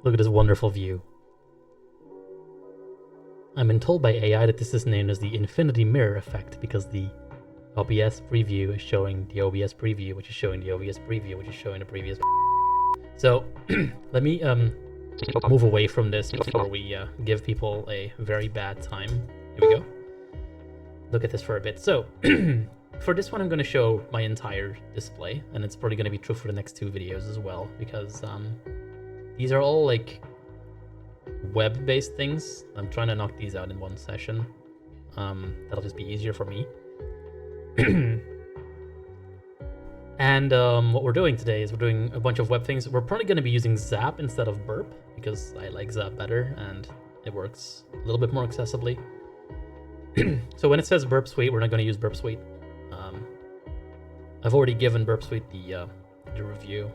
Look at this wonderful view. I've been told by AI that this is known as the infinity mirror effect because the OBS preview is showing the OBS preview, which is showing the OBS preview, which is showing the previous. So let me move away from this before we give people a very bad time. Here we go. Look at this for a bit. So for this one, I'm going to show my entire display, and it's probably going to be true for the next two videos as well, because these are all like web-based things. I'm trying to knock these out in one session. That'll just be easier for me. And what we're doing today is we're doing a bunch of web things. We're probably going to be using Zap instead of Burp, because I like Zap better and it works a little bit more accessibly. So when it says Burp Suite, we're not going to use Burp Suite. I've already given Burp Suite the review.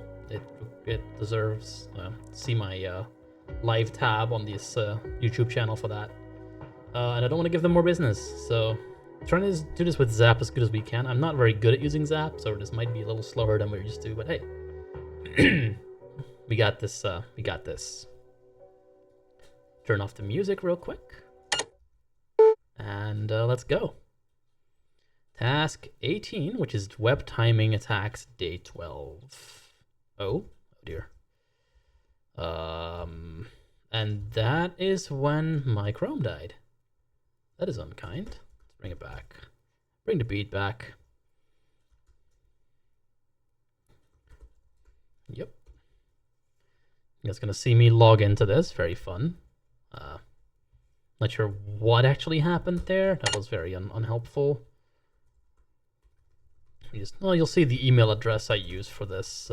It deserves see my live tab on this YouTube channel for that. And I don't want to give them more business, so I'm trying to do this with Zap as good as we can. I'm not very good at using Zap, so this might be a little slower than we're used to, but hey. we got this. We got this. Turn off the music real quick. And let's go. Task 18, which is web timing attacks day 12. Oh dear. And that is when my Chrome died. That is unkind. Let's bring it back. Bring the beat back. Yep. You guys gonna see me log into this. Very fun. Not sure what actually happened there. That was very unhelpful. Well, you'll see the email address I use for this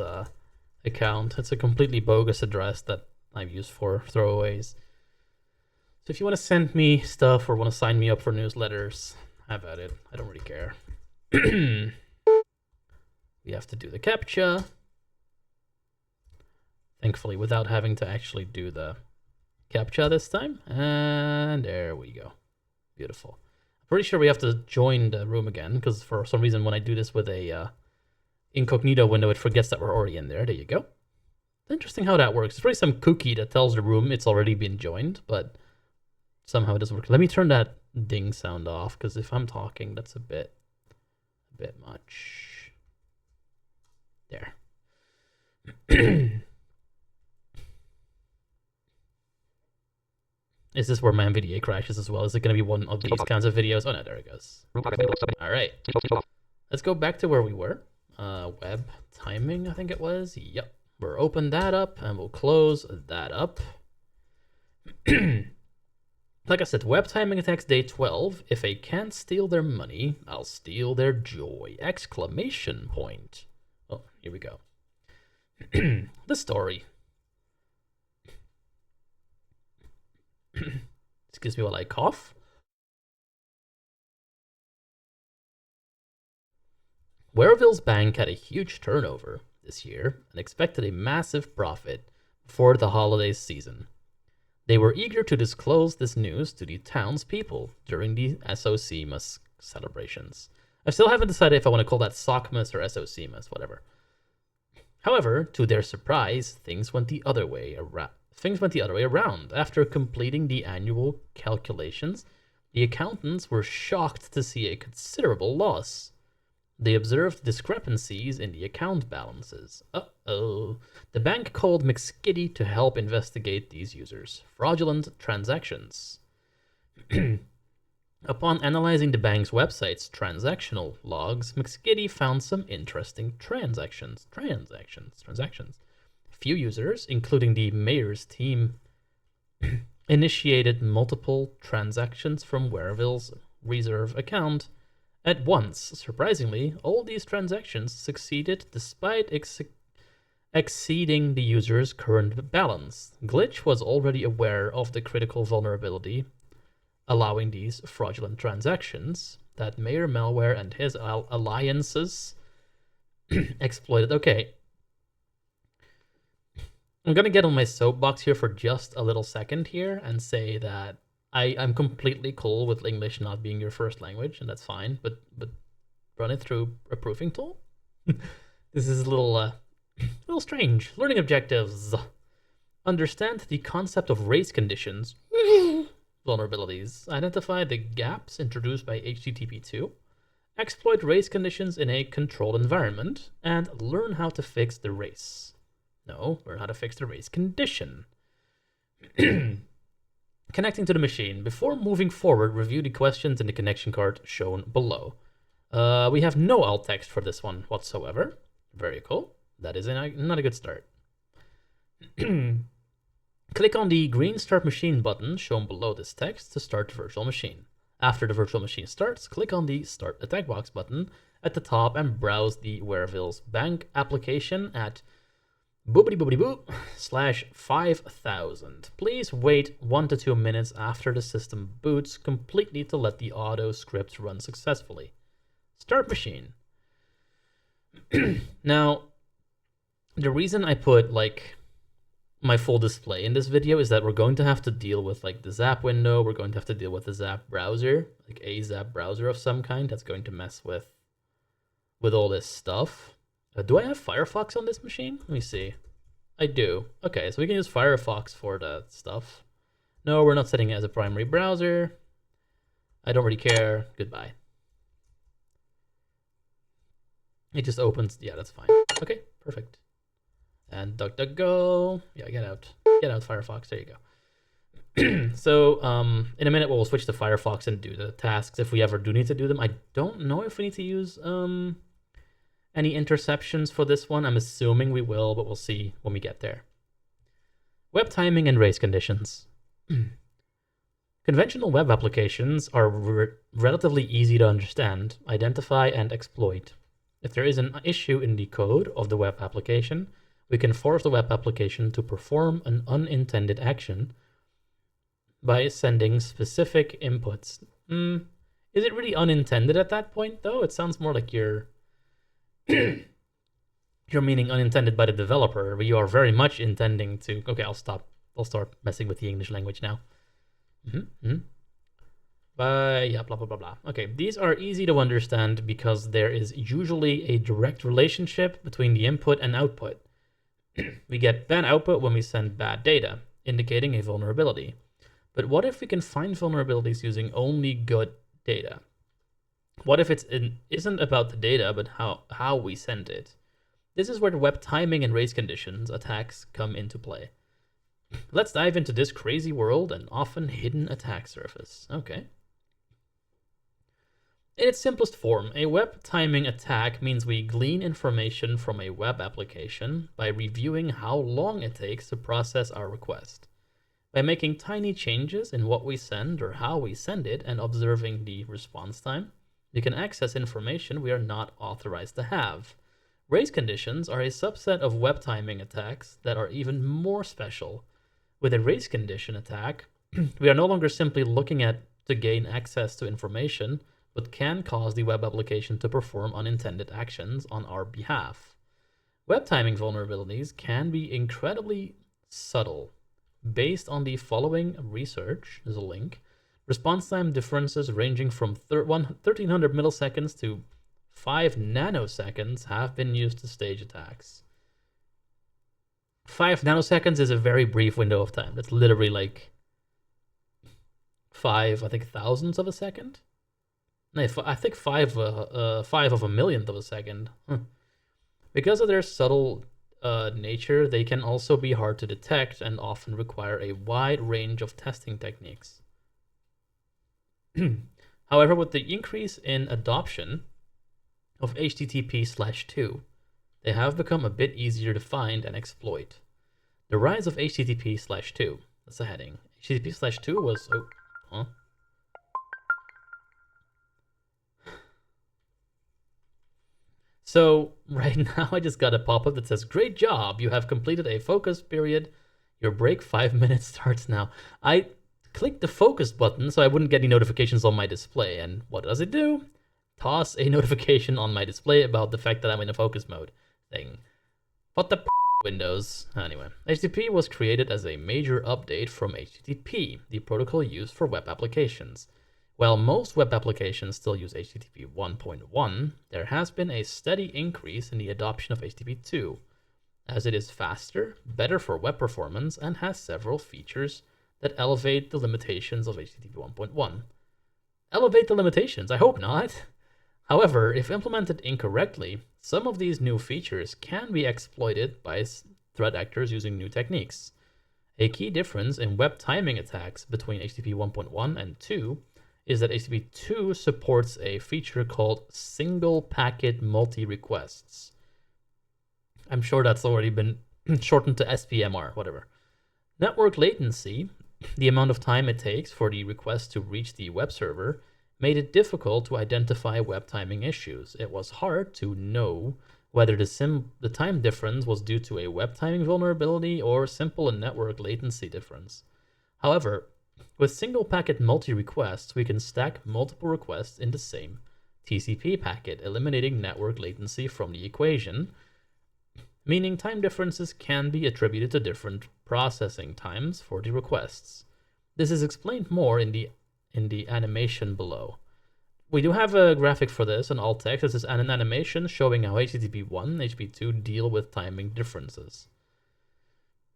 account. It's a completely bogus address that I've used for throwaways. So if you want to send me stuff or want to sign me up for newsletters, have at it. I don't really care. We have to do the CAPTCHA. Thankfully, without having to actually do the CAPTCHA this time. And there we go. Beautiful. I'm pretty sure we have to join the room again, because for some reason when I do this with a incognito window, it forgets that we're already in there. There you go. Interesting how that works. It's probably some cookie that tells the room it's already been joined, but somehow it doesn't work. Let me turn that ding sound off, because if I'm talking, that's a bit much. There. Is this where my NVDA crashes as well? Is it going to be one of these kinds of videos? Oh no, there it goes. All right. Let's go back to where we were. Web timing, I think it was. Yep. We'll open that up and we'll close that up. Like I said, web timing attacks day 12. If I can't steal their money, I'll steal their joy! Exclamation point. Oh, here we go. The story. Excuse me while I cough. Wareville's bank had a huge turnover this year and expected a massive profit before the holiday season. They were eager to disclose this news to the townspeople during the SOCmas celebrations. I still haven't decided if I want to call that SOCmas or SOCmas, whatever. However, to their surprise, things went the other way around. After completing the annual calculations, the accountants were shocked to see a considerable loss. They observed discrepancies in the account balances. Uh-oh. The bank called McSkitty to help investigate these users' fraudulent transactions. Upon analyzing the bank's website's transactional logs, McSkitty found some interesting transactions. Few users, including the mayor's team, initiated multiple transactions from Wareville's reserve account at once. Surprisingly, all these transactions succeeded despite exceeding the user's current balance. Glitch was already aware of the critical vulnerability allowing these fraudulent transactions that Mayor Malware and his alliances exploited. Okay. I'm going to get on my soapbox here for just a little second here and say that I'm completely cool with English not being your first language, and that's fine, but run it through a proofing tool? This is a little strange. Learning objectives. Understand the concept of race conditions, vulnerabilities, identify the gaps introduced by HTTP 2, exploit race conditions in a controlled environment, and learn how to fix the race. No, learn how to fix the race condition. Connecting to the machine. Before moving forward, review the questions in the connection card shown below. We have no alt text for this one whatsoever. Very cool. That is not a good start. Click on the green Start Machine button shown below this text to start the virtual machine. After the virtual machine starts, click on the Start Attack Box button at the top and browse the Werevilles Bank application at boopity-boop/5000. Please wait 1 to 2 minutes after the system boots completely to let the auto script run successfully. Start machine. Now, the reason I put like my full display in this video is that we're going to have to deal with like the Zap window. We're going to have to deal with the Zap browser, like a Zap browser of some kind that's going to mess with all this stuff. Do I have Firefox on this machine? Let me see. I do. Okay, so we can use Firefox for that stuff. No, we're not setting it as a primary browser. I don't really care. Goodbye. It just opens. Yeah, that's fine. Okay, perfect. And DuckDuckGo. Yeah, get out. Get out, Firefox. There you go. So in a minute, we'll switch to Firefox and do the tasks if we ever do need to do them. I don't know if we need to use any interceptions for this one. I'm assuming we will, but we'll see when we get there. Web timing and race conditions. Conventional web applications are relatively easy to understand, identify, and exploit. If there is an issue in the code of the web application, we can force the web application to perform an unintended action by sending specific inputs. Is it really unintended at that point, though? It sounds more like you're meaning unintended by the developer, but you are very much intending to... Okay, I'll stop. I'll start messing with the English language now. Yeah, blah, blah, blah, blah. Okay, these are easy to understand because there is usually a direct relationship between the input and output. We get bad output when we send bad data, indicating a vulnerability. But what if we can find vulnerabilities using only good data? What if it isn't about the data, but how we send it? This is where the web timing and race conditions attacks come into play. Let's dive into this crazy world and often hidden attack surface. Okay. In its simplest form, a web timing attack means we glean information from a web application by reviewing how long it takes to process our request. By making tiny changes in what we send or how we send it and observing the response time, we can access information we are not authorized to have. Race conditions are a subset of web timing attacks that are even more special. With a race condition attack, we are no longer simply looking to gain access to information, but can cause the web application to perform unintended actions on our behalf. Web timing vulnerabilities can be incredibly subtle. Based on the following research, there's a link, response time differences ranging from 1300 milliseconds to 5 nanoseconds have been used to stage attacks. 5 nanoseconds is a very brief window of time. That's literally like 5, I think, thousandths of a second. No, I think 5 of a millionth of a second. Because of their subtle nature, they can also be hard to detect and often require a wide range of testing techniques. However, with the increase in adoption of HTTP/2, they have become a bit easier to find and exploit. The rise of HTTP/2, that's the heading. HTTP/2 was... So right now I just got a pop-up that says, "Great job, you have completed a focus period. Your break 5 minutes starts now." I clicked the focus button so I wouldn't get any notifications on my display. And what does it do? Toss a notification on my display about the fact that I'm in a focus mode thing. What the Windows? Anyway, HTTP was created as a major update from HTTP, the protocol used for web applications. While most web applications still use HTTP 1.1, there has been a steady increase in the adoption of HTTP 2. as it is faster, better for web performance, and has several features that elevate the limitations of HTTP 1.1. Elevate the limitations? I hope not. However, if implemented incorrectly, some of these new features can be exploited by threat actors using new techniques. A key difference in web timing attacks between HTTP 1.1 and 2 is that HTTP 2 supports a feature called single packet multi-requests. I'm sure that's already been shortened to SPMR, whatever. Network latency, the amount of time it takes for the request to reach the web server, made it difficult to identify web timing issues. It was hard to know whether the time difference was due to a web timing vulnerability or simple network latency difference. However, with single packet multi-requests, we can stack multiple requests in the same TCP packet, eliminating network latency from the equation, meaning time differences can be attributed to different processing times for the requests. This is explained more in the animation below. We do have a graphic for this in alt text. This is an animation showing how HTTP 1 and HTTP 2 deal with timing differences.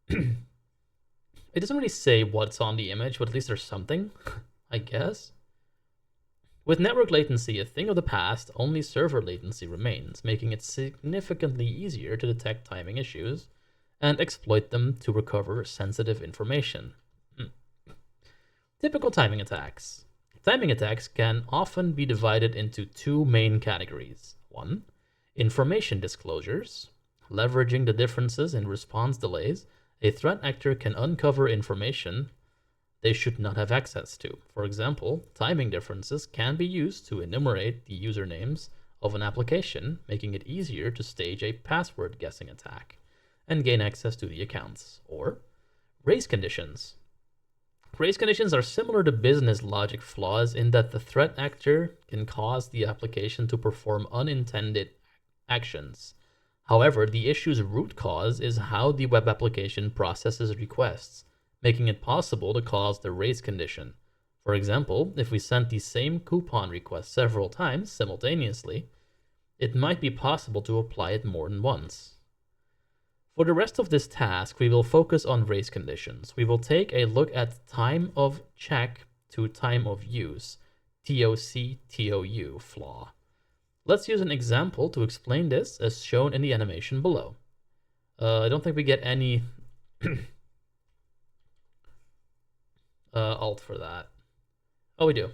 It doesn't really say what's on the image, but at least there's something, I guess. With network latency a thing of the past, only server latency remains, making it significantly easier to detect timing issues and exploit them to recover sensitive information. Typical timing attacks. Timing attacks can often be divided into two main categories. 1. Information disclosures. Leveraging the differences in response delays, a threat actor can uncover information they should not have access to. For example, timing differences can be used to enumerate the usernames of an application, making it easier to stage a password guessing attack and gain access to the accounts. Or race conditions. Race conditions are similar to business logic flaws in that the threat actor can cause the application to perform unintended actions. However, the issue's root cause is how the web application processes requests, making it possible to cause the race condition. For example, if we sent the same coupon request several times simultaneously, it might be possible to apply it more than once. For the rest of this task, we will focus on race conditions. We will take a look at time of check to time of use, TOC, TOU flaw. Let's use an example to explain this as shown in the animation below. I don't think we get any alt for that. Oh, we do.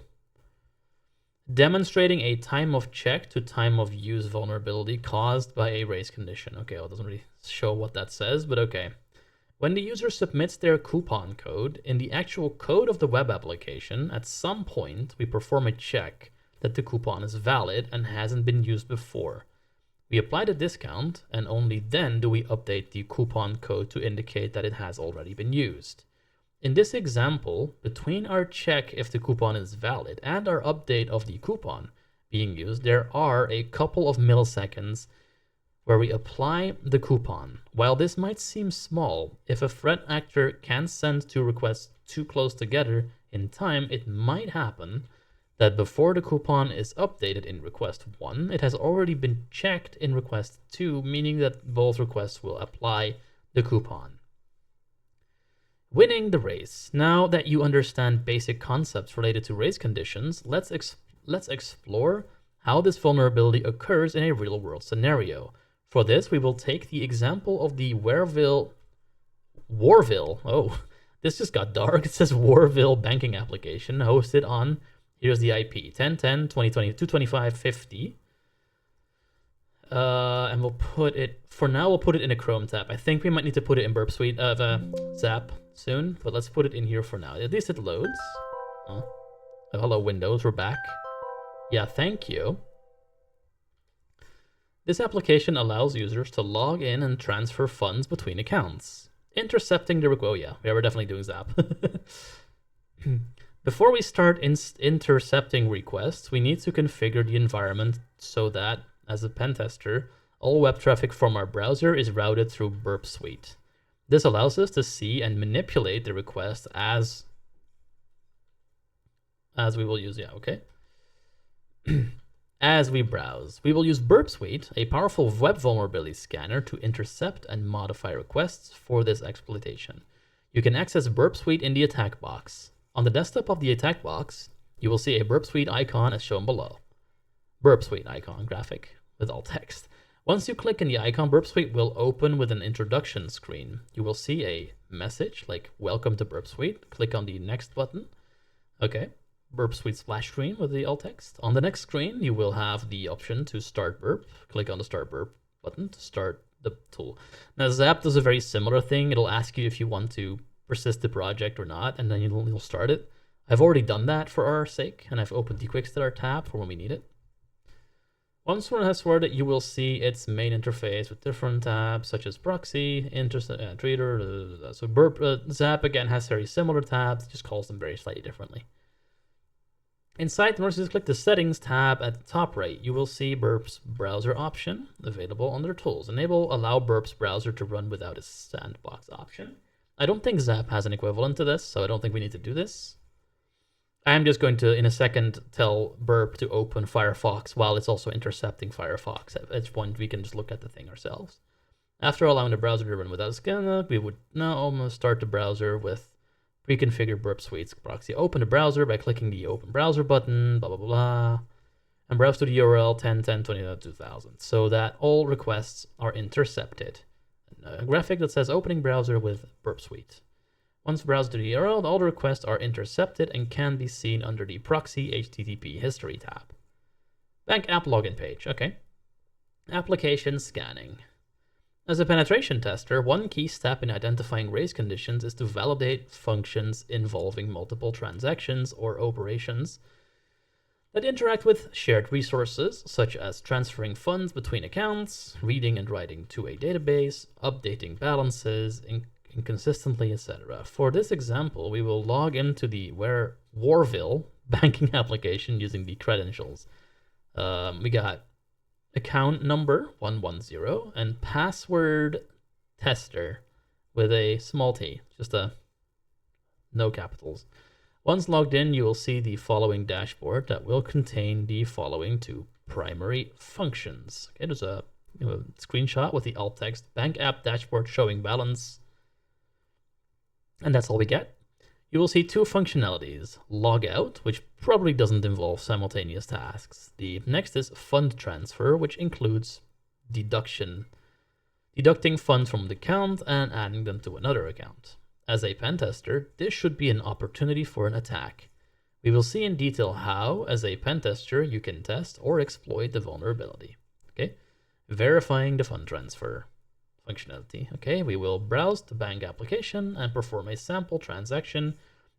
Demonstrating a time of check to time of use vulnerability caused by a race condition. Okay, well, it doesn't really show what that says, but okay. When the user submits their coupon code, in the actual code of the web application, at some point, we perform a check that the coupon is valid and hasn't been used before. We apply the discount, and only then do we update the coupon code to indicate that it has already been used. In this example, between our check if the coupon is valid and our update of the coupon being used, there are a couple of milliseconds where we apply the coupon. While this might seem small, if a threat actor can send two requests too close together in time, it might happen that before the coupon is updated in request 1, it has already been checked in request 2, meaning that both requests will apply the coupon. Winning the race. Now that you understand basic concepts related to race conditions, let's explore how this vulnerability occurs in a real-world scenario. For this, we will take the example of the Warville, oh, this just got dark. It says Warville banking application hosted on, here's the IP, 10.10.2020, 225.50. And we'll put it, for now, we'll put it in a Chrome tab. I think we might need to put it in Burp Suite of Zap soon, but let's put it in here for now. At least it loads. Oh, hello, Windows, we're back. Yeah, thank you. This application allows users to log in and transfer funds between accounts, intercepting the request. Oh yeah, we're definitely doing Zap. Before we start intercepting requests, we need to configure the environment so that, as a pen tester, all web traffic from our browser is routed through Burp Suite. This allows us to see and manipulate the request as we will use, yeah, okay. As we browse, we will use Burp Suite, a powerful web vulnerability scanner, to intercept and modify requests for this exploitation. You can access Burp Suite in the attack box. On the desktop of the attack box, you will see a Burp Suite icon as shown below. Burp Suite icon graphic with alt text. Once you click in the icon, Burp Suite will open with an introduction screen. You will see a message like "Welcome to Burp Suite." Click on the next button. Okay, Burp Suite splash screen with the alt text. On the next screen, you will have the option to start Burp. Click on the Start Burp button to start the tool. Now, Zap does a very similar thing. It'll ask you if you want to persist the project or not, and then you'll start it. I've already done that for our sake, and I've opened the Quick Start tab for when we need it. Once one has started, you will see its main interface with different tabs such as proxy, treater. So Burp Zap again has very similar tabs, just calls them very slightly differently. Inside, once you click the Settings tab at the top right, you will see Burp's browser option available under Tools. Allow Burp's browser to run without a sandbox option. I don't think Zap has an equivalent to this, so I don't think we need to do this. I'm just going to, in a second, tell Burp to open Firefox while it's also intercepting Firefox. At which point, we can just look at the thing ourselves. After allowing the browser to run without a scanner, we would now almost start the browser with pre-configured Burp Suite's proxy. Open the browser by clicking the Open Browser button, blah, blah, blah, and browse to the URL 10.10.20.2000 so that all requests are intercepted. A graphic that says Opening Browser with Burp Suite. Once browsed to the URL, all the requests are intercepted and can be seen under the Proxy HTTP History tab. Bank App Login page. Okay. Application scanning. As a penetration tester, one key step in identifying race conditions is to validate functions involving multiple transactions or operations that interact with shared resources, such as transferring funds between accounts, reading and writing to a database, updating balances, inconsistently, etc. For this example, we will log into the Warville banking application using the credentials. We got account number 110 and password tester with a small t, just no capitals. Once logged in, you will see the following dashboard that will contain the following two primary functions. Okay, there's a screenshot with the alt text bank app dashboard showing balance. And that's all we get. You will see two functionalities. Logout, which probably doesn't involve simultaneous tasks. The next is fund transfer, which includes deducting funds from the account and adding them to another account. As a pen tester, this should be an opportunity for an attack. We will see in detail how, as a pen tester, you can test or exploit the vulnerability. Okay, verifying the fund transfer functionality. Okay, we will browse the bank application and perform a sample transaction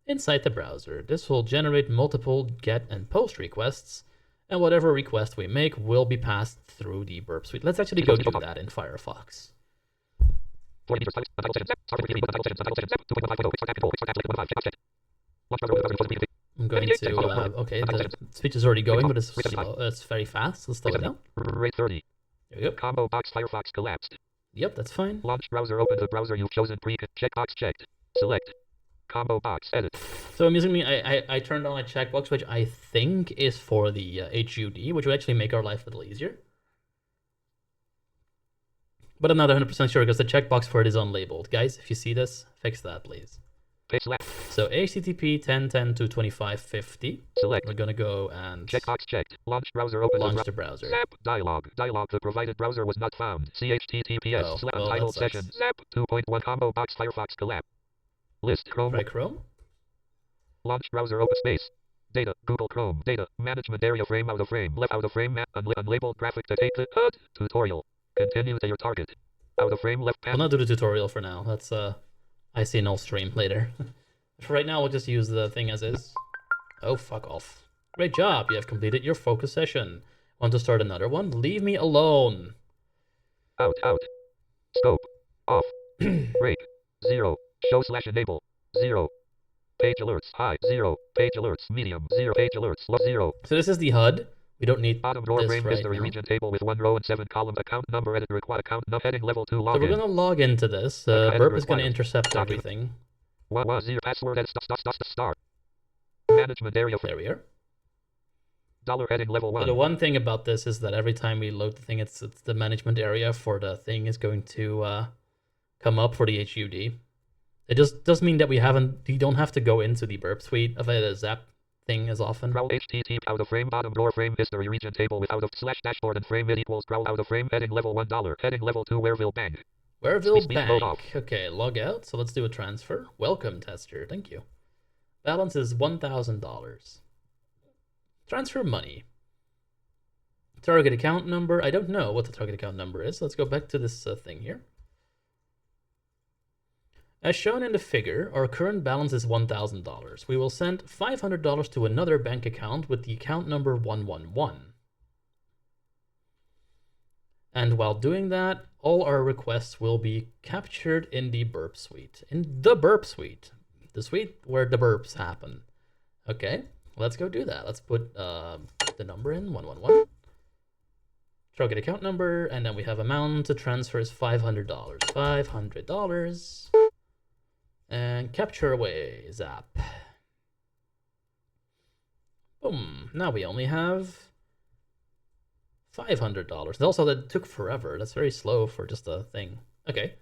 inside the browser. This will generate multiple get and post requests, and whatever request we make will be passed through the Burp Suite. Let's actually go do that in Firefox. I'm going to, okay, the speech is already going, but it's slow, it's very fast. Let's slow it down. Rate 30. There you go. Combo box Firefox collapsed. Yep, that's fine. Launch browser, open the browser you've chosen. Checkbox checked. Select. Combo box edit. So amusingly, I turned on a checkbox, which I think is for the HUD, which would actually make our life a little easier. But I'm not 100% sure because the checkbox for it is unlabeled. Guys, if you see this, fix that, please. Page left. So HTTP 10.10.225.50. Select. We're gonna go and checkbox checked. Launch browser. Open launch the browser. Zap dialog. The provided browser was not found. HTTPS. Untitled session. Zap 2.1 combo box Firefox collapse. List Chrome. Try Chrome. Launch browser. Open space. Data. Google Chrome. Data. Management area. Frame out of frame. Left out of frame. Unlabeled graphic to take the tutorial. Continue to your target. Out of frame. Left panel. We'll not do the tutorial for now. That's I see an all stream later. For right now, we'll just use the thing as is. Oh, fuck off. Great job. You have completed your focus session. Want to start another one? Leave me alone. Out. Scope. Off. Break. 0. Show / enable. 0. Page alerts. High. 0. Page alerts. Medium. 0. Page alerts. Low. 0. So this is the HUD. We don't need bottom drawer this frame right history now. region table with 1 row and 7 columns. Account number edit required. Account heading level 2 login. So we're going to log into this. Burp is going to intercept everything. 0 password edit start. Management area. There we are. Dollar heading level So 1. the one thing about this is that every time we load the thing, it's the management area for the thing is going to come up for the HUD. It just does mean that you don't have to go into the burp suite of the zap thing as often. Growl HTTP out of frame bottom drawer frame history region table with out of slash dashboard and frame it equals growl out of frame heading level $1 heading level 2 Wareville Bank. Wareville Speed mode Bank. off. Okay, log out. So let's do a transfer. Welcome, tester. Thank you. Balance is $1,000. Transfer money. Target account number. I don't know what the target account number is. Let's go back to this thing here. As shown in the figure, our current balance is $1,000. We will send $500 to another bank account with the account number 111. And while doing that, all our requests will be captured in the Burp suite. In the Burp suite. The suite where the burps happen. Okay, let's go do that. Let's put the number in, 111. Target account number, and then we have amount to transfer is $500. $500. And capture away, zap. Boom, now we only have $500. And also that took forever. That's very slow for just a thing. Okay.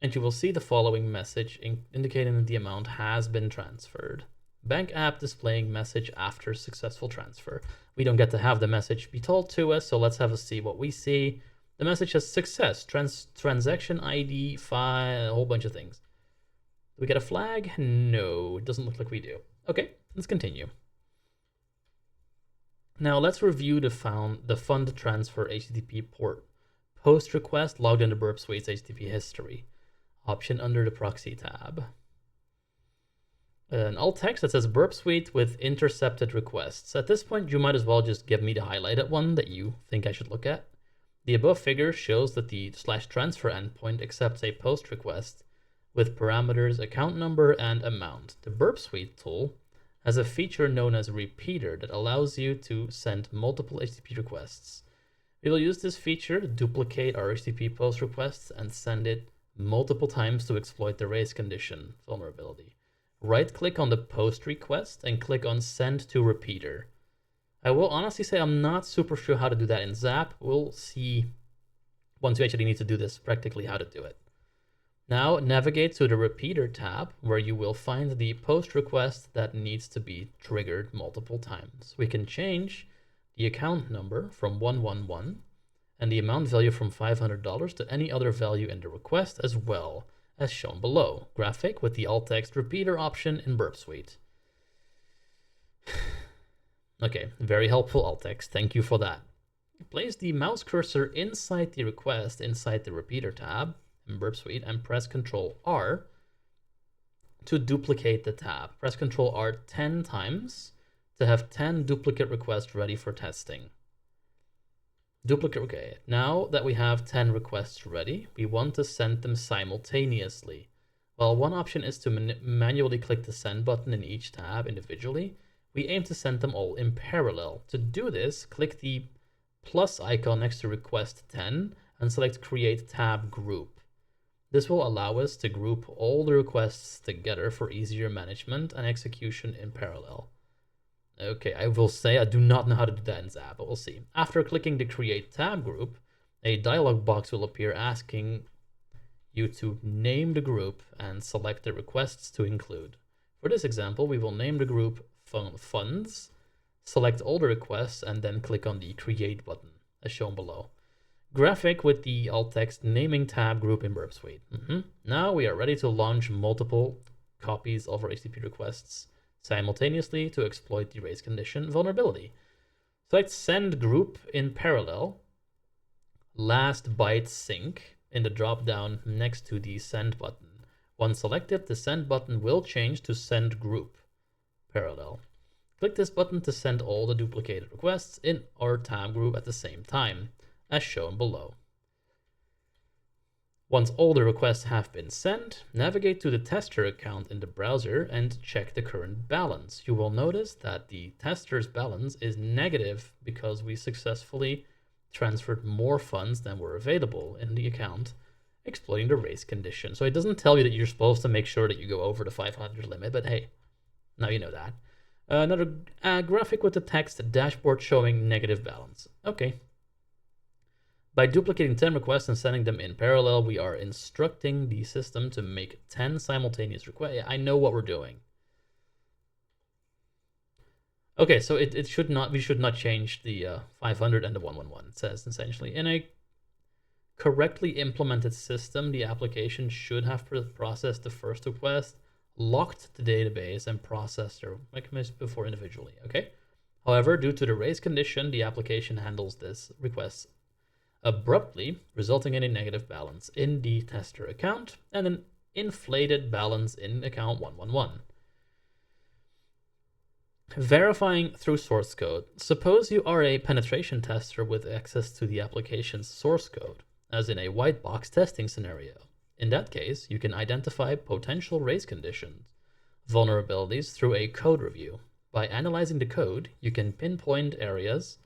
And you will see the following message indicating that the amount has been transferred. Bank app displaying message after successful transfer. We don't get to have the message be told to us, so let's have a see what we see. The message says success, transaction ID, file, a whole bunch of things. Do we get a flag? No, it doesn't look like we do. Okay, let's continue. Now let's review the fund transfer HTTP port. Post request logged into Burp Suite's HTTP history. Option under the proxy tab. An alt text that says Burp Suite with intercepted requests. At this point, you might as well just give me the highlighted one that you think I should look at. The above figure shows that the /transfer endpoint accepts a post request with parameters account number and amount. The Burp Suite tool has a feature known as repeater that allows you to send multiple HTTP requests. We will use this feature to duplicate our HTTP post requests and send it multiple times to exploit the race condition vulnerability. Right-click on the post request and click on Send to Repeater. I will honestly say I'm not super sure how to do that in Zap. We'll see once we actually need to do this practically how to do it. Now navigate to the Repeater tab where you will find the post request that needs to be triggered multiple times. We can change the account number from 111 and the amount value from $500 to any other value in the request as well, as shown below. Graphic with the alt text repeater option in Burp Suite. Okay, very helpful alt text. Thank you for that. Place the mouse cursor inside the request inside the repeater tab in Burp Suite and press Ctrl R to duplicate the tab. Press Ctrl R 10 times to have 10 duplicate requests ready for testing. Duplicate, okay. Now that we have 10 requests ready, we want to send them simultaneously. While one option is to manually click the send button in each tab individually, we aim to send them all in parallel. To do this, click the plus icon next to request 10 and select create tab group. This will allow us to group all the requests together for easier management and execution in parallel. Okay, I will say I do not know how to do that in Zap, but we'll see. After clicking the Create Tab group, a dialog box will appear asking you to name the group and select the requests to include. For this example, we will name the group Funds, select all the requests, and then click on the Create button, as shown below. Graphic with the alt text naming tab group in Burp Suite. Now we are ready to launch multiple copies of our HTTP requests simultaneously to exploit the race condition vulnerability. Select Send Group in Parallel, Last Byte Sync in the drop-down next to the Send button. Once selected, the Send button will change to Send Group Parallel. Click this button to send all the duplicated requests in our tab group at the same time, as shown below. Once all the requests have been sent, navigate to the tester account in the browser and check the current balance. You will notice that the tester's balance is negative because we successfully transferred more funds than were available in the account, exploiting the race condition. So it doesn't tell you that you're supposed to make sure that you go over the 500 limit, but hey, now you know that. Another graphic with the text dashboard showing negative balance. Okay. By duplicating 10 requests and sending them in parallel, we are instructing the system to make 10 simultaneous requests. I know what we're doing. Okay, so it should not, we should not change the 500 and the 111. It says essentially, in a correctly implemented system, the application should have processed the first request, locked the database, and processed their requests before individually. Okay. However, due to the race condition, the application handles this request abruptly, resulting in a negative balance in the tester account and an inflated balance in account 111. Verifying through source code. Suppose you are a penetration tester with access to the application's source code, as in a white box testing scenario. In that case, you can identify potential race conditions, vulnerabilities through a code review. By analyzing the code, you can pinpoint areas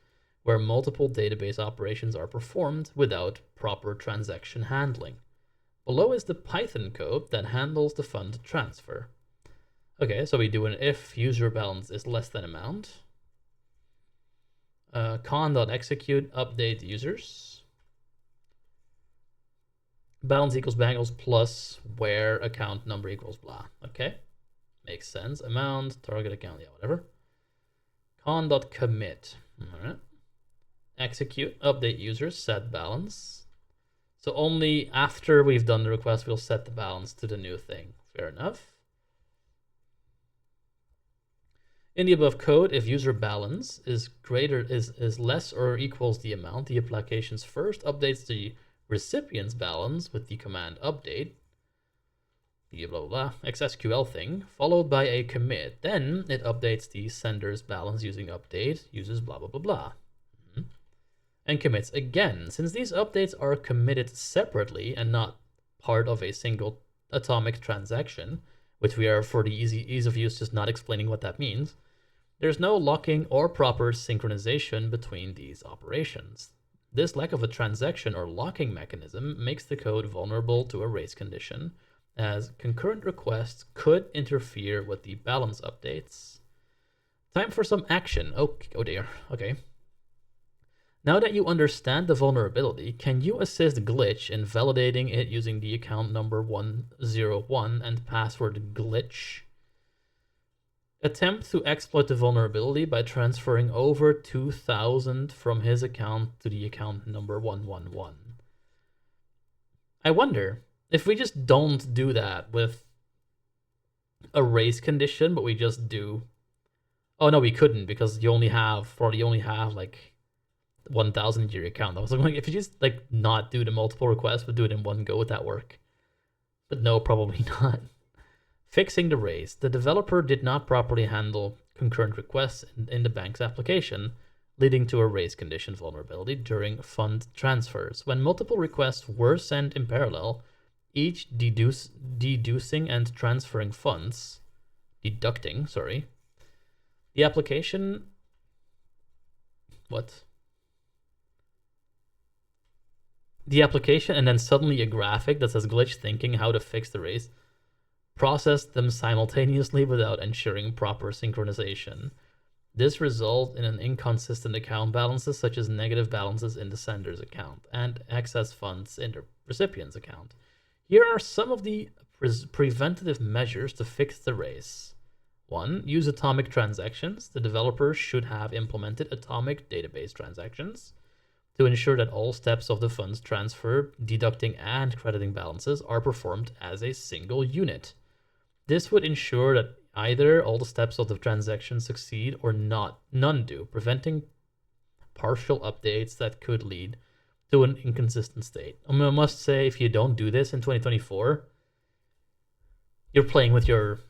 where multiple database operations are performed without proper transaction handling. Below is the Python code that handles the fund transfer. Okay, so we do an if user balance is less than amount. Con.execute update users. Balance equals bangles plus where account number equals blah. Okay, makes sense. Amount, target account, yeah, whatever. Con.commit. All right. Execute update users, set balance. So only after we've done the request, we'll set the balance to the new thing. Fair enough. In the above code, if user balance is less or equals the amount, the application's first updates the recipient's balance with the command update, the blah blah blah XSQL thing, followed by a commit. Then it updates the sender's balance using update, uses blah blah blah blah. And commits again. Since these updates are committed separately and not part of a single atomic transaction, which we are for the ease of use just not explaining what that means, there's no locking or proper synchronization between these operations. This lack of a transaction or locking mechanism makes the code vulnerable to a race condition, as concurrent requests could interfere with the balance updates. Time for some action. Oh dear. Okay. Now that you understand the vulnerability, can you assist Glitch in validating it using the account number 101 and password glitch? Attempt to exploit the vulnerability by transferring over 2,000 from his account to the account number 111. I wonder if we just don't do that with a race condition, but we just do. Oh no, we couldn't because you only have like 1,000 in your account. I was like, if you just like not do the multiple requests, but do it in one go, would that work? But no, probably not. Fixing the race. The developer did not properly handle concurrent requests in the bank's application, leading to a race condition vulnerability during fund transfers. When multiple requests were sent in parallel, each deducting and transferring funds, the application, the application, and then suddenly a graphic that says glitch thinking how to fix the race, processed them simultaneously without ensuring proper synchronization. This results in an inconsistent account balances, such as negative balances in the sender's account and excess funds in the recipient's account. Here are some of the preventative measures to fix the race. 1. Use atomic transactions. The developer should have implemented atomic database transactions to ensure that all steps of the funds transfer, deducting, and crediting balances are performed as a single unit. This would ensure that either all the steps of the transaction succeed or none do, preventing partial updates that could lead to an inconsistent state. I must say, if you don't do this in 2024, you're playing with your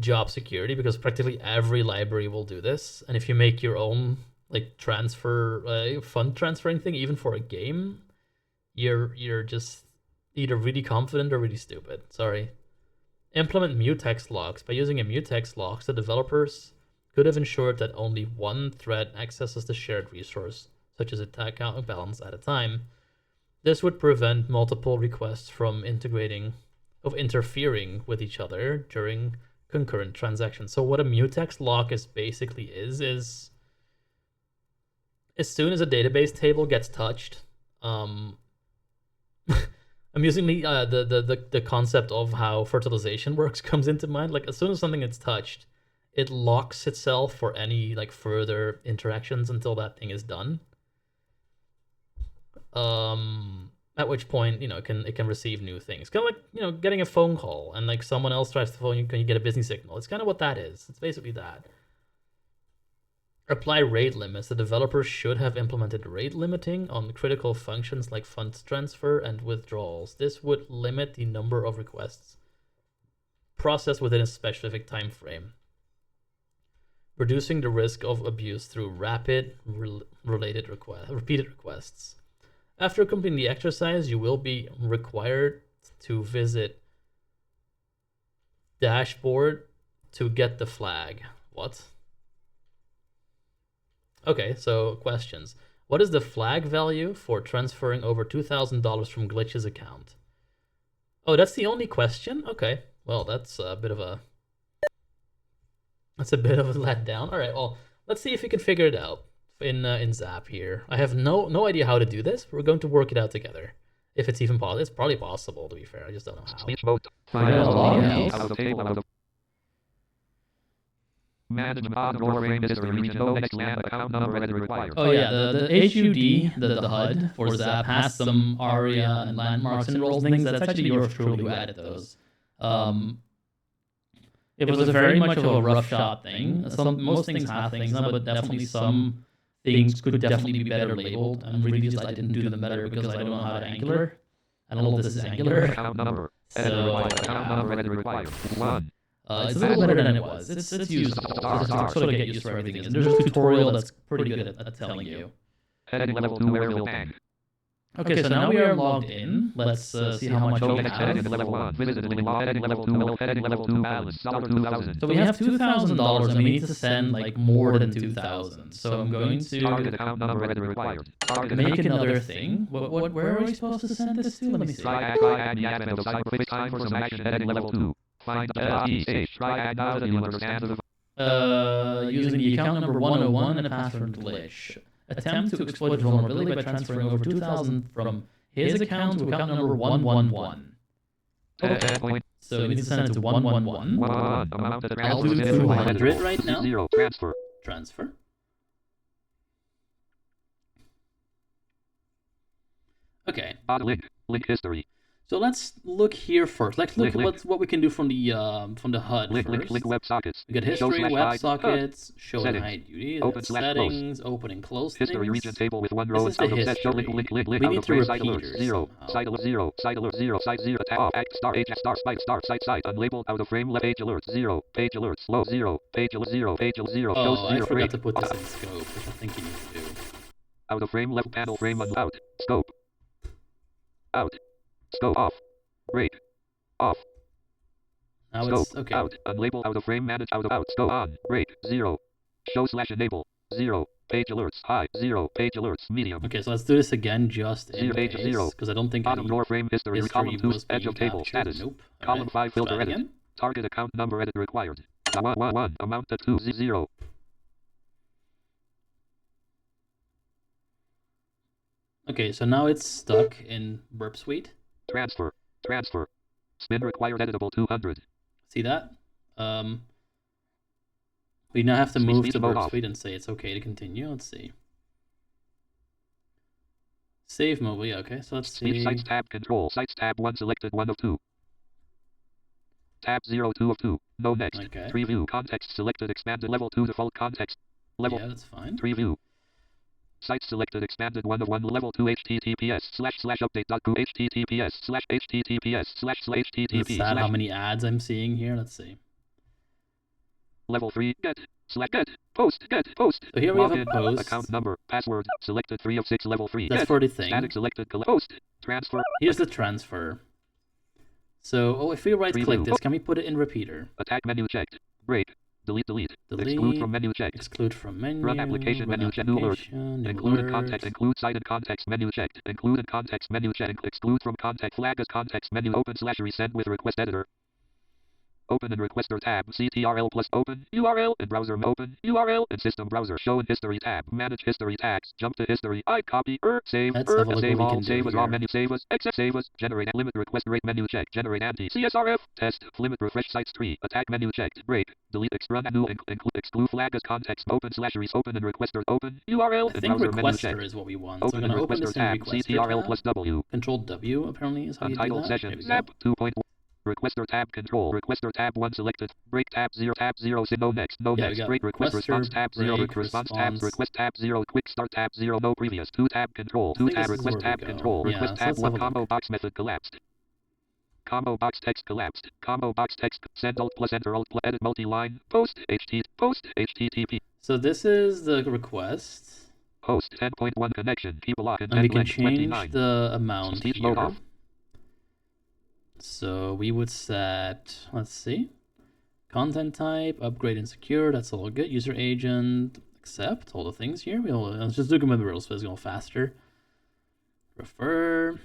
job security, because practically every library will do this. And if you make your own like transfer fund transferring thing, even for a game, you're just either really confident or really stupid. Sorry. Implement mutex locks. By using a mutex locks, the developers could have ensured that only one thread accesses the shared resource, such as a account balance at a time. This would prevent multiple requests from interfering with each other during concurrent transactions. So what a mutex lock basically is as soon as a database table gets touched, amusingly, the concept of how fertilization works comes into mind. Like as soon as something gets touched, it locks itself for any like further interactions until that thing is done. At which point, it can receive new things. Kind of like, getting a phone call and like someone else tries to phone you, can you get a busy signal? It's kind of what that is. It's basically that. Apply rate limits. The developer should have implemented rate limiting on critical functions like funds transfer and withdrawals. This would limit the number of requests processed within a specific time frame, reducing the risk of abuse through repeated requests. After completing the exercise, you will be required to visit dashboard to get the flag. What? Okay, so questions. What is the flag value for transferring over $2,000 from Glitch's account? Oh, that's the only question? Okay, well, that's a bit of a letdown. All right, well, let's see if we can figure it out in Zap here. I have no idea how to do this. We're going to work it out together. If it's even possible. It's probably possible, to be fair. I just don't know how. Speech mode. Out of table, out of manage or frame history region. No next land account number as required. Oh yeah, the HUD, the HUD for Zap has some ARIA and landmarks and roles and things. That's actually yours truly who added those. It was a very much of a rough shot thing. Most things have things, but definitely some things could definitely be better labeled. I'm really just I didn't do them better because I don't know how to Angular. I don't know if this is Angular. Account number. Account number as required. 1. It's a little better than it was. It's usable. Just to sort of get used to everything. And there's a tutorial that's pretty good at telling you. Heading level 2 Wareville Bank. Okay, so now we are logged in. Let's see how much we have. Heading level 1. Visited heading level 2. Heading level 2 balance. $2,000. So we have $2,000 and we need to send like more than 2,000. So I'm going to target account number as required. Make another thing. Where are we supposed to send this to? Let me see. Try time for some action. Heading level 2. Find try now that you understand the using the account number 101 and a password glitch. Attempt to exploit vulnerability by transferring over 2,000 from his account to account number 111. Okay. So we need to send it to 111. I'll do 200 right now. 0 Transfer. Okay. Link history. So let's look here first. Let's look at what we can do from the HUD first. Link WebSockets. We got history, WebSockets, show and hide duty, open settings, open and close history things. region table with one row out of set. Show link we out need of to frame repeat site alert 0 site alert 0 site alert 0 site 0 tab off act star h star spike star site unlabeled out of frame left page alert 0 page alerts low 0 page alert 0 page alert 0 shows 0 I forgot to put this in scope, which I think you need to do. Out of frame left panel frame out scope out scope off rate off. Now scope, it's okay. Out. Unlabeled out of frame manage out of out. Scope on. Rate 0. Show / enable 0. Page alerts high 0. Page alerts medium. Okay, so let's do this again just in page case, 0. because I don't think bottom door frame history column 2 edge of table captured. status. Nope. Column 5 filter edit. Again. Target account number edit required. 1 amount to 2 0. Okay, so now it's stuck in Burp Suite. Transfer. Spin required editable 200. See that? We now have to move to Burp off. Suite and say it's okay to continue. Let's see. Save mode. Yeah, okay, so let's see. Sites tab control. Sites tab 1 selected 1 of 2. Tab 0 2 of 2. No next. Okay. Preview context selected expanded level 2 default context. Level. Yeah, that's fine. Preview. Site selected expanded 1 of 1 level 2 https//update.go https/https//http. Is that how many ads I'm seeing here? Let's see. Level 3 get post. So here we have a post. Account number password selected 3 of 6 level 3. That's for the thing. Static selected post transfer. Here's the transfer. So if we right click this, can we put it in repeater? Attack menu checked. Break. Delete. Exclude from menu checked. Exclude from menu. Run application menu checked. New alert. Include in context. Include site in context menu checked. Include in context menu checked. Exclude from context flag as context menu open / resend with request editor. Open in requester tab. CTRL plus open. URL and browser open. URL and system browser. Show in history tab. Manage history tags. Jump to history. I copy. Save. Let's have a look Save what we all. can do Save as raw here. menu. Save as. Exit. Save as. Generate. Limit request rate menu check. Generate anti. CSRF. Test. Limit refresh sites tree. Attack menu checked. Break. Delete. Run new. Exclude flag as context. Open slash res. Open in requester. Open. URL I and think browser menu requester checked. is what we want. Open So we're going to open this in tab. requester CTRL tab. plus W. Control W apparently is how you do Untitled that. session. There we Zap go. 2.1. Requester tab control. Requester tab 1 selected. Break tab 0. Tab 0. No next. No Yeah, we next. got Break request response requester, tab 0. break, Response tab. response. Request tab 0. Quick start tab 0. No previous. 2 tab control. I 2 think tab this is request where we tab go. control. Yeah, Request so tab let's have 1 a combo look. box method collapsed. Combo box text collapsed. Combo box text. Send alt plus enter alt plus edit multi-line. Post HTTP. So this is the request. Host 10.1 connection. Keep a lock And we can length change 29. the amount Speech here. mode off. So we would set, let's see, content type, upgrade and secure. That's all good. User agent, accept all the things here. Let's just do commit rules so it's going faster. Refer.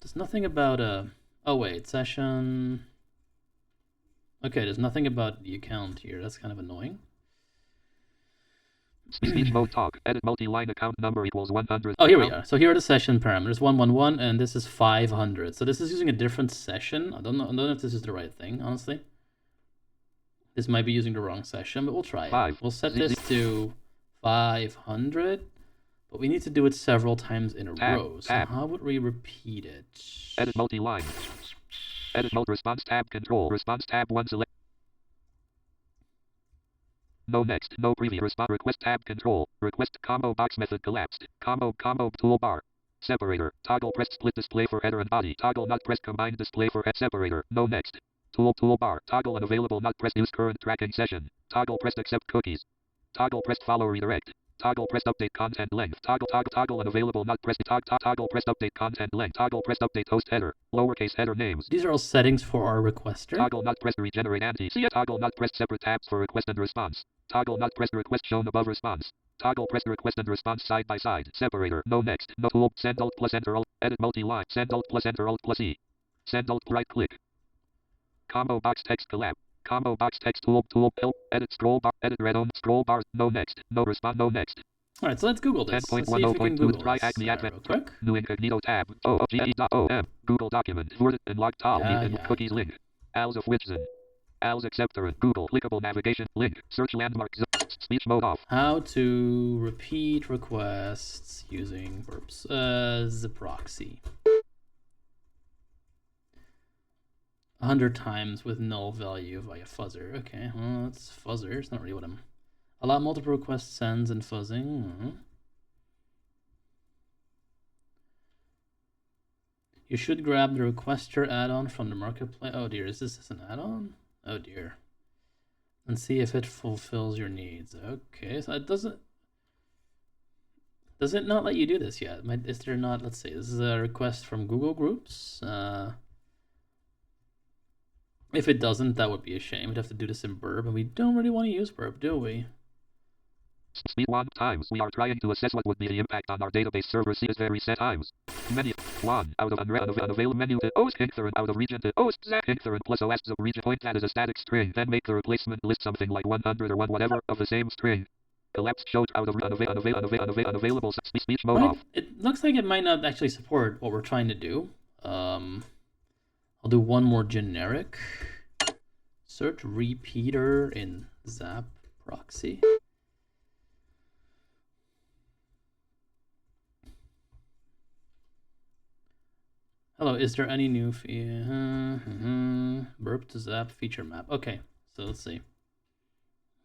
There's nothing about oh wait, session. Okay, there's nothing about the account here. That's kind of annoying. Speech mode talk. Edit multi-line account number equals 100. Oh, here we are. So here are the session parameters. 111 and this is 500. So this is using a different session. I don't know if this is the right thing, honestly. This might be using the wrong session, but we'll try it. We'll set this to 500, but we need to do it several times in a row. So how would we repeat it? Edit multi-line. Edit mode response tab control. Response tab 1 select. No next. No preview. Response request tab control. Request combo box method collapsed. Combo toolbar. Separator. Toggle press split display for header and body. Toggle not press combined display for head separator. No next. Toolbar. Toggle unavailable not press use current tracking session. Toggle press accept cookies. Toggle press follow redirect. Toggle press update content length. Toggle unavailable not press toggle press update content length. Toggle press update host header. Lowercase header names. These are all settings for our requester. Toggle not press regenerate anti. Toggle not press separate tabs for request and response. Toggle not press request shown above response. Toggle press request and response side by side. Separator. No next. No tool. Send alt plus enter alt. Edit multi-line. Send alt plus enter alt plus E. Send alt right click. Combo box text collapse. Combo box text tool help. Edit scroll bar. Edit red on scroll bar. No next. No respond. No next. All right, so let's Google this. Let's see if we can Google try this real quick. New incognito tab. OGE.OM. Google document. Word and log and cookies link. Als of Witzen. Als acceptor. Google. Clickable navigation. Link. Search landmark. Speech mode off. How to repeat requests using Burp's as a proxy. 100 times with null value via fuzzer. Okay, well, that's fuzzer. It's not really what I'm... Allow multiple request sends and fuzzing. You should grab the requester add-on from the marketplace. Oh dear, is this an add-on? Oh dear. And see if it fulfills your needs. Okay, so it doesn't... Does it not let you do this yet? Is there not... Let's see, this is a request from Google Groups. If it doesn't, that would be a shame. We'd have to do this in Burp, and we don't really want to use Burp, do we? Speed 1 times. We are trying to assess what would be the impact on our database server CS very set times. Menu 1 out of unavailable menu to OS Hinkthren out of region to OS Zach Hinkthren plus OS of region point that is a static string. Then make the replacement list something like 100 or 1 whatever of the same string. Collapsed showed out of unavailable speech mode off. It looks like it might not actually support what we're trying to do. I'll do one more generic. Search repeater in Zap proxy. Hello, is there any new Burp to Zap feature map? Okay, so let's see.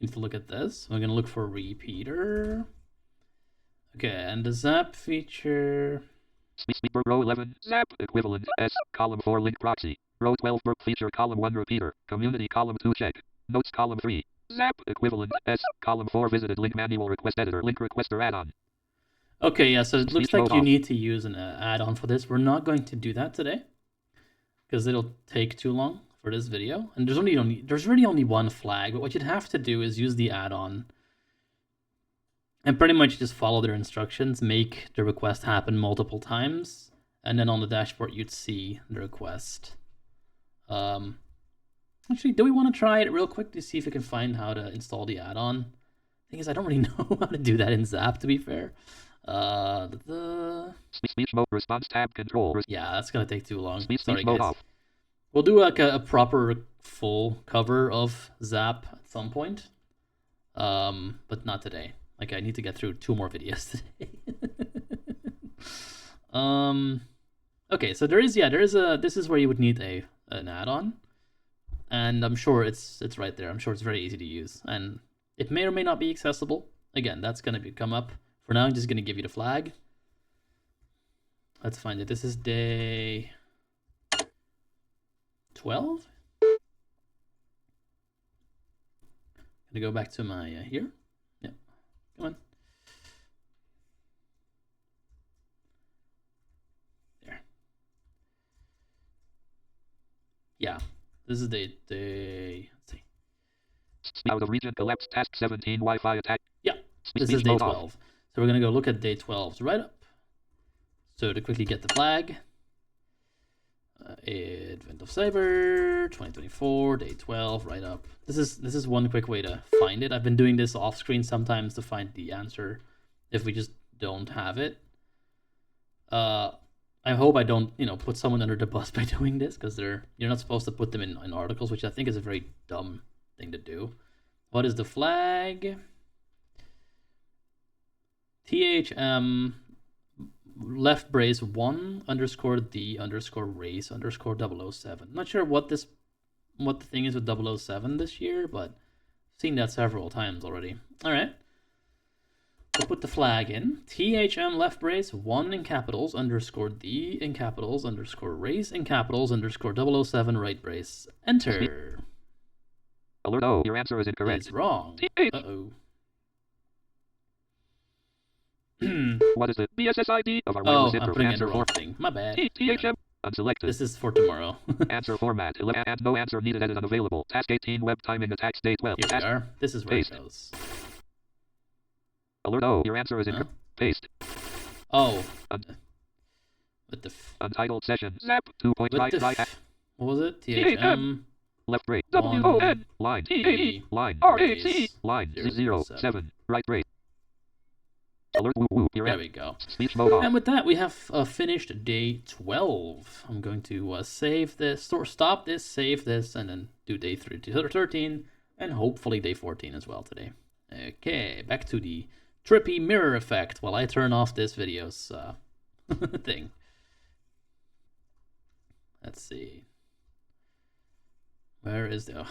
We need to look at this. We're gonna look for repeater. Okay, and the Zap feature. Burp row 11 Zap equivalent S column 4 link proxy. Row 12 Burp feature column 1 repeater. Community column 2 check. Notes column 3 Zap equivalent S column 4 visited link manual request editor link requester add-on. Okay, yeah, so it looks like you need to use an add-on for this. We're not going to do that today because it'll take too long for this video. And there's really only one flag, but what you'd have to do is use the add-on and pretty much just follow their instructions, make the request happen multiple times, and then on the dashboard you'd see the request Actually, do we want to try it real quick to see if we can find how to install the add-on? Thing is, I don't really know how to do that in Zap, to be fair. Speech mode response tab control. Yeah, that's gonna take too long. Speech Sorry, mode guys. off. We'll do like a proper full cover of Zap at some point. But not today. Like, I need to get through 2 more videos today. Okay, so there is this is where you would need an add-on, and I'm sure it's right there. I'm sure it's very easy to use, and it may or may not be accessible. Again, that's gonna come up. For now, I'm just gonna give you the flag. Let's find it. This is day 12. Gonna go back to my here. Yep, come on. There. Yeah, this is day. Let's see. Out of region collapse task 17 Wi-Fi attack. Yeah, this is day 12. So we're gonna go look at day 12's right up. So to quickly get the flag, Advent of Cyber 2024 day 12 right up. This is one quick way to find it. I've been doing this off screen sometimes to find the answer if we just don't have it. I hope I don't put someone under the bus by doing this, because you're not supposed to put them in articles, which I think is a very dumb thing to do. What is the flag? THM left brace 1 _ the _ race _ 007. Not sure what the thing is with 007 this year, but I've seen that several times already. All right. We'll put the flag in. THM left brace 1 in capitals _ the in capitals _ race in capitals _ 007 right brace. Enter. Alert! Oh, your answer is incorrect. It's wrong. Uh-oh. What is the BSSID of our Oh, wireless I'm info putting in answer the wrong form? thing. My bad. THM unselected. This is for tomorrow. Answer format and no answer needed. Edit unavailable. Task 18 web timing attacks day 12. Here we are. This is where Paste. it goes. Alert! Oh, your answer is incorrect. Paste. Oh. With the Untitled session. Zap 2. Right. What was it? THM left brace. One, WON line E, line race, line 0, 07 right brace. Alert! Woo. There we go. Speech mode off. And with that, we have finished day 12. I'm going to save this, or stop this, save this, and then do day 13, and hopefully day 14 as well today. Okay, back to the trippy mirror effect while I turn off this video's thing. Let's see. Where is the...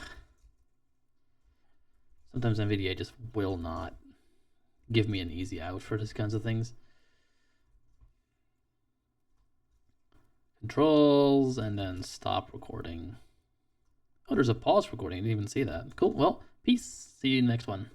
Sometimes NVIDIA just will not give me an easy out for these kinds of things. Controls, and then stop recording. Oh, there's a pause recording. I didn't even see that. Cool. Well, peace. See you in the next one.